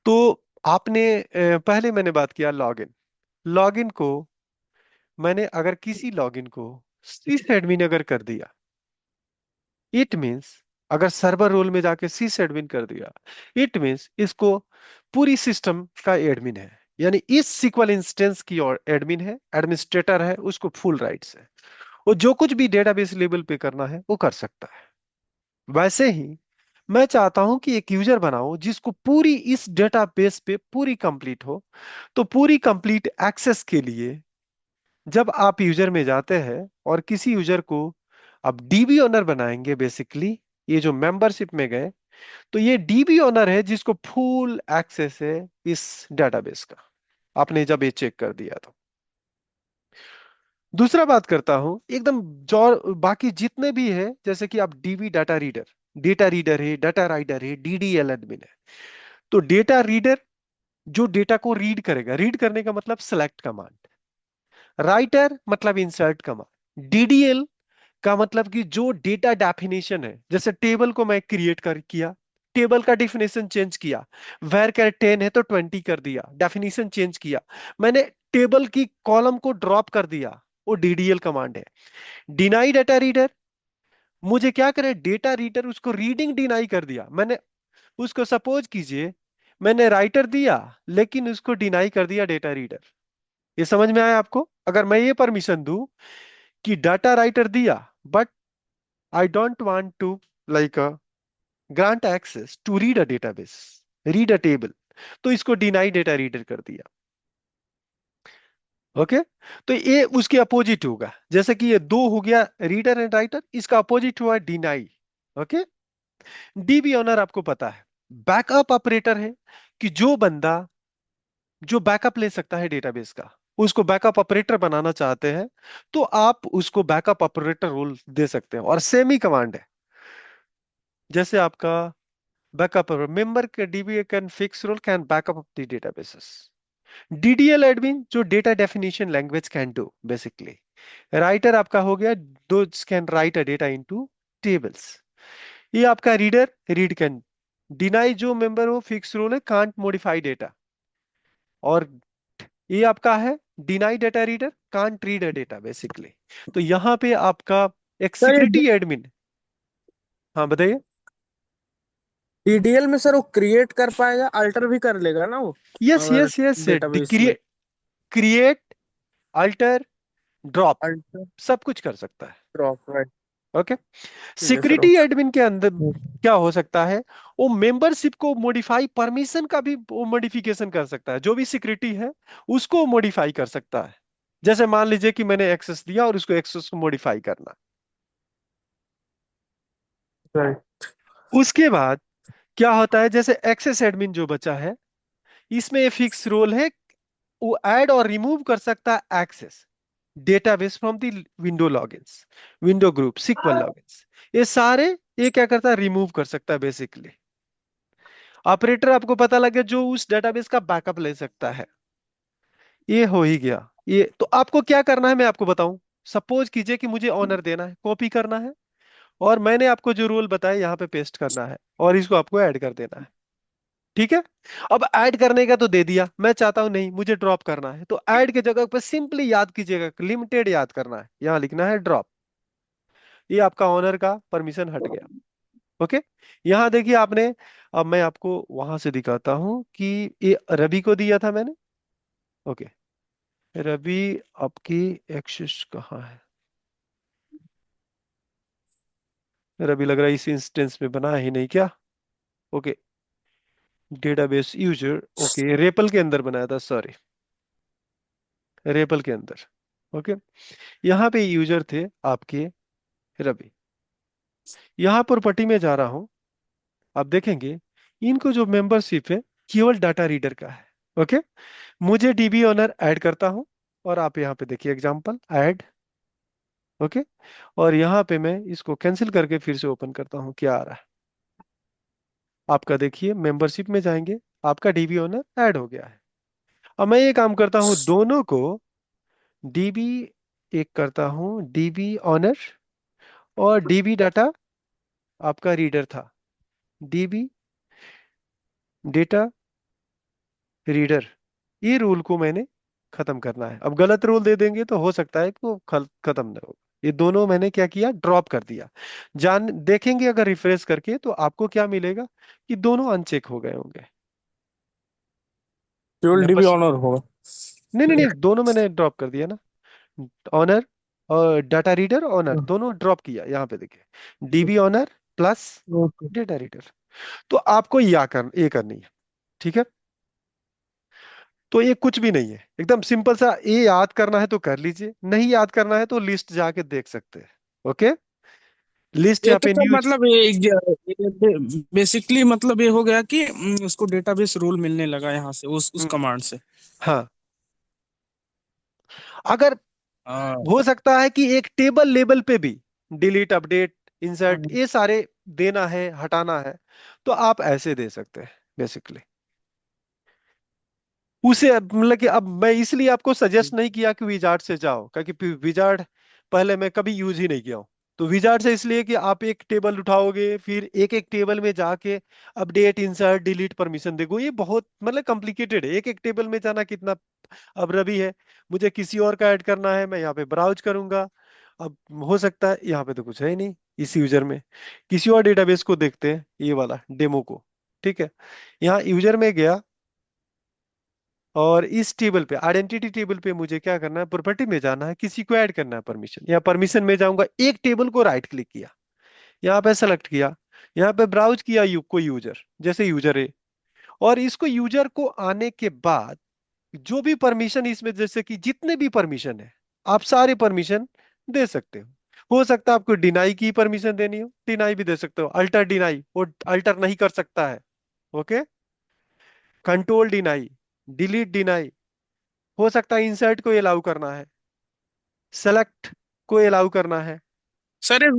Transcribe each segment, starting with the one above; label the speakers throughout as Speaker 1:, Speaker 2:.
Speaker 1: तो आपने पहले मैंने बात किया लॉगिन। लॉगिन को मैंने अगर किसी लॉगिन को सिस एडमिन अगर कर दिया, इट मींस अगर सर्वर रोल में जाके सिस एडमिन कर दिया, इट मींस इसको पूरी सिस्टम का एडमिन है। यानी इस सीक्वल इंस्टेंस की और एडमिन है, एडमिनिस्ट्रेटर है, उसको फुल राइट्स है। वो जो कुछ भी डेटाबेस लेवल पे करना है वो कर सकता है। वैसे ही मैं चाहता हूं कि एक यूजर बनाऊं जिसको पूरी इस डेटाबेस पे पूरी कंप्लीट हो। तो पूरी कंप्लीट एक्सेस के लिए जब आप यूजर में जाते हैं और किसी यूजर को आप डीबी ओनर बनाएंगे, बेसिकली ये जो मेंबरशिप में गए, तो ये डीबी ओनर है जिसको फुल एक्सेस है इस डेटाबेस का। आपने जब ये चेक कर दिया तो दूसरा बात करता हूं एकदम जो बाकी जितने भी है, जैसे कि आप डीबी डाटा रीडर है, डाटा राइडर है, डीडीएल एडमिन है। तो डेटा रीडर जो डेटा को रीड करेगा, रीड करने का मतलब सेलेक्ट कमांड। राइटर मतलब इंसर्ट कमांड। डीडीएल का मतलब कि जो डेटा डेफिनेशन है, जैसे टेबल को मैं क्रिएट कर किया, टेबल का डेफिनेशन चेंज किया। वेर कैर 10 है तो 20 कर दिया, डेफिनेशन चेंज किया। मैंने टेबल की कॉलम को ड्रॉप कर दिया, वो डीडीएल कमांड है। डिनाई डाटा रीडर, मुझे क्या करे, डेटा रीडर उसको रीडिंग डिनाई कर दिया मैंने। उसको सपोज कीजिए मैंने राइटर दिया लेकिन उसको डिनाई कर दिया डेटा रीडर। ये समझ में आया आपको? अगर मैं ये परमिशन दूं कि डाटा राइटर दिया, but I don't want to like grant access to read a database, read a table, तो इसको डिनाई डेटा रीडर कर दिया। ओके। तो ये उसके अपोजिट होगा, जैसे कि ये दो हो गया रीडर एंड राइटर, इसका अपोजिट हुआ डिनाई। ओके। डीबी ऑनर आपको पता है बैकअप ऑपरेटर है, कि जो बंदा जो बैकअप ले सकता है डेटाबेस का, उसको बैकअप ऑपरेटर बनाना चाहते हैं तो आप उसको बैकअप ऑपरेटर रोल दे सकते हैं। और सेम ही कमांड है जैसे आपका बैकअप मेंबर के DB can fix role can backup of the databases. DDL admin जो data definition language can do basically. Writer आपका हो गया दो can write a data into tables. ये आपका रीडर रीड कैन। डिनाई जो मेंबर हो फिक्स रोल है कांट मॉडिफाई डेटा। और ये आपका है deny data reader can't read a data basically. तो यहां पे आपका एक
Speaker 2: सर ये
Speaker 1: सिक्योरिटी एडमिन। हाँ बताइए।
Speaker 2: डीडीएल में सर वो क्रिएट कर पाएगा, अल्टर भी कर लेगा ना वो,
Speaker 1: यस
Speaker 2: अगर
Speaker 1: यस यस।
Speaker 2: डेटाबेस में
Speaker 1: क्रिएट, अल्टर, ड्रॉप,
Speaker 2: अल्टर
Speaker 1: सब कुछ कर सकता है।
Speaker 2: Drop, right.
Speaker 1: ओके।
Speaker 2: ठीक है सर।
Speaker 1: सिक्योरिटी एडमिन के अंदर क्या हो सकता है, वो मेंबरशिप को मॉडिफाई, परमिशन का भी वो मॉडिफिकेशन कर सकता है। जो भी सिक्योरिटी है उसको मॉडिफाई कर सकता है। जैसे मान लीजिए कि मैंने एक्सेस दिया और उसको एक्सेस को मॉडिफाई करना।
Speaker 2: राइट।
Speaker 1: उसके बाद क्या होता है, जैसे एक्सेस एडमिन जो बचा है, इसमें फिक्स रोल है, वो ऐड और रिमूव कर सकता है access database from the window logins, window group, SQL logins. ये सारे ये क्या करता है, रिमूव कर सकता है बेसिकली। ऑपरेटर आपको पता लगे जो उस डेटाबेस का बैकअप ले सकता है। ये हो ही गया। ये तो आपको क्या करना है मैं आपको बताऊं। सपोज कीजिए कि मुझे ऑनर देना है, कॉपी करना है, और मैंने आपको जो रूल बताया यहाँ पे पेस्ट करना है और इसको आपको ऐड कर देना है। ठीक है। अब ऐड करने का तो दे दिया, मैं चाहता हूं नहीं मुझे ड्रॉप करना है, तो ऐड के जगह पर सिंपली याद कीजिएगा, लिमिटेड याद करना है, यहां लिखना है ड्रॉप। ये आपका ऑनर का परमिशन हट गया। ओके। यहां देखिए आपने, अब मैं आपको वहां से दिखाता हूं कि ये रवि को दिया था मैंने। ओके। रवि आपकी एक्सेस कहाँ है? रवि लग रहा है इस इंस्टेंस में बना ही नहीं क्या? Okay. Database user, okay, REPL के अंदर बनाया था, सॉरी, रेपल के अंदर। ओके। यहाँ पे यूजर थे आपके रवि। यहाँ प्रॉपर्टी में जा रहा हूँ, आप देखेंगे इनको जो मेंबरशिप है केवल डाटा रीडर का है। ओके। मुझे डीबी ओनर ऐड करता हूँ, और आप यहाँ पे देखिए एग्जांपल ऐड। ओके। और यहाँ पे मैं इसको कैंसिल करके फिर से ओपन करता हूँ, क्या आ रहा है आपका देखिए, मेंबरशिप में जाएंगे, आपका डीबी ओनर ऐड हो गया है। अब मैं ये काम करता हूँ दोनों को डीबी, एक करता हूँ डीबी ऑनर और डीबी डाटा आपका रीडर था, डीबी डेटा रीडर, ये रूल को मैंने खत्म करना है। अब गलत रूल दे देंगे तो हो सकता है कि वो खत्म ना हो। ये दोनों मैंने क्या किया, ड्रॉप कर दिया। जान देखेंगे अगर रिफ्रेश करके तो आपको क्या मिलेगा कि दोनों अनचेक हो गए होंगे।
Speaker 2: केवल
Speaker 1: या
Speaker 2: डीबी
Speaker 1: बस,
Speaker 2: ऑनर होगा।
Speaker 1: नहीं नहीं नहीं, दोनों मैंने ड्रॉप कर दिया ना। ऑनर और डाटा रीडर, ऑनर दोनों ड्रॉप किया यहाँ पे देखिए, DB owner plus
Speaker 2: okay.
Speaker 1: Data reader. तो आपको ये करनी है, ठीक है। तो ये कुछ भी नहीं है, एकदम सिंपल सा। ये याद करना है तो कर लीजिए, नहीं याद करना है तो लिस्ट जाके देख सकते हैं। ओके, लिस्ट
Speaker 2: ये
Speaker 1: यहाँ
Speaker 2: तो
Speaker 1: पे
Speaker 2: सब
Speaker 1: न्यूज।
Speaker 2: मतलब ये बेसिकली मतलब ये हो गया कि उसको डेटाबेस रूल मिलने लगा यहाँ से उस
Speaker 1: हम्म,
Speaker 2: कमांड से।
Speaker 1: हाँ। अगर
Speaker 2: हाँ।
Speaker 1: हो सकता है कि एक टेबल लेवल पे भी डिलीट, अपडेट, इंसर्ट,
Speaker 2: हाँ।
Speaker 1: ये सारे देना है, हटाना है, तो आप ऐसे दे सकते हैं बेसिकली। उसे मतलब कि अब मैं इसलिए आपको सजेस्ट नहीं किया कि विजार्ड से जाओ, क्योंकि विजार्ड पहले मैं कभी यूज ही नहीं किया हूं। तो विजार्ड से इसलिए कि आप एक टेबल उठाओगे, फिर एक एक टेबल में जाके अपडेट, इंसर्ट, डिलीट, परमिशन देखो, ये बहुत मतलब कॉम्प्लिकेटेड है। एक एक टेबल में जाना कितना। अब रवि है, मुझे किसी और का ऐड करना है, मैं यहाँ पे ब्राउज करूंगा। अब हो सकता है यहाँ पे तो कुछ है ही नहीं इस यूजर में। किसी और डेटाबेस को देखते हैं, ये वाला डेमो को। ठीक है, यहाँ यूजर में गया, और इस टेबल पे, आइडेंटिटी टेबल पे मुझे क्या करना है, प्रॉपर्टी में जाना है, किसी को ऐड करना है परमिशन। या परमिशन में जाऊंगा, एक टेबल को राइट क्लिक किया, यहाँ पे सेलेक्ट किया, यहाँ पे ब्राउज किया कोई यूजर, जैसे यूजर है। और इसको यूजर को आने के बाद जो भी परमिशन इसमें, जैसे कि जितने भी परमिशन है, आप सारे परमिशन दे सकते हो सकता है आपको डिनाई की परमिशन देनी हो, डिनाई भी दे सकते हो, अल्टर डिनाई, वो अल्टर नहीं कर सकता है। Okay, control deny, delete deny, हो सकता है इंसर्ट को अलाउ करना है, सेलेक्ट को अलाउ करना है।
Speaker 2: सर,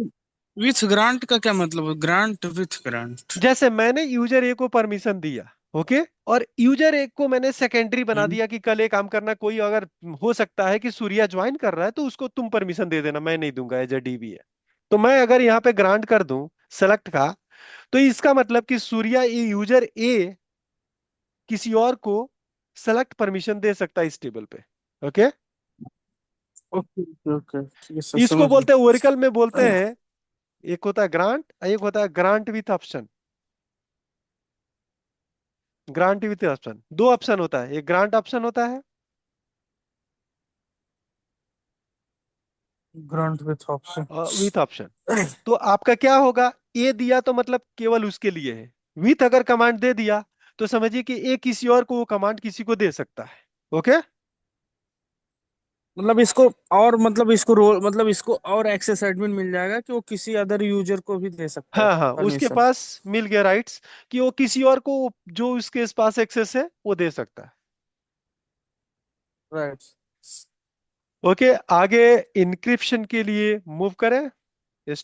Speaker 2: विथ ग्रांट का क्या मतलब है? Grant with grant.
Speaker 1: जैसे मैंने यूजर ए को परमिशन दिया, ओके, और यूजर ए को मैंने सेकेंडरी बना
Speaker 2: हम्म।
Speaker 1: दिया कि कल ये काम करना, कोई अगर हो सकता है कि सूर्या ज्वाइन कर रहा है तो उसको तुम परमिशन दे देना, मैं नहीं दूंगा, एज ए डीबी है। तो मैं अगर यहाँ पे ग्रांट कर दूं सेलेक्ट का, तो इसका मतलब कि सूर्या, ये यूजर ए किसी और को सेलेक्ट परमिशन दे सकता है इस टेबल पे। ओके,
Speaker 2: ओके ओके ओके, ठीक है सर,
Speaker 1: इसको
Speaker 2: समझ
Speaker 1: बोलते हैं,
Speaker 2: गए।
Speaker 1: ओरेकल में बोलते हैं, एक होता है ग्रांट, एक होता है grant with option. Grant with option, दो ऑप्शन होता है, एक ग्रांट ऑप्शन होता है,
Speaker 2: grant with option.
Speaker 1: With option. तो आपका क्या होगा, ए दिया तो मतलब केवल उसके लिए है, विथ अगर कमांड दे दिया तो समझिए कि ए किसी और को वो कमांड किसी को दे सकता है। ओके,
Speaker 2: मतलब इसको और मतलब इसको रोल मतलब इसको और एक्सेस एडमिन मिल जाएगा कि वो किसी अदर यूजर को भी दे सकता है
Speaker 1: हाँ हाँ, उसके
Speaker 2: परमिशन।
Speaker 1: पास मिल गया राइट्स, कि वो किसी और को जो उसके पास एक्सेस है वो दे सकता है।
Speaker 2: राइट।
Speaker 1: ओके, आगे इंक्रिप्शन के लिए मूव करें।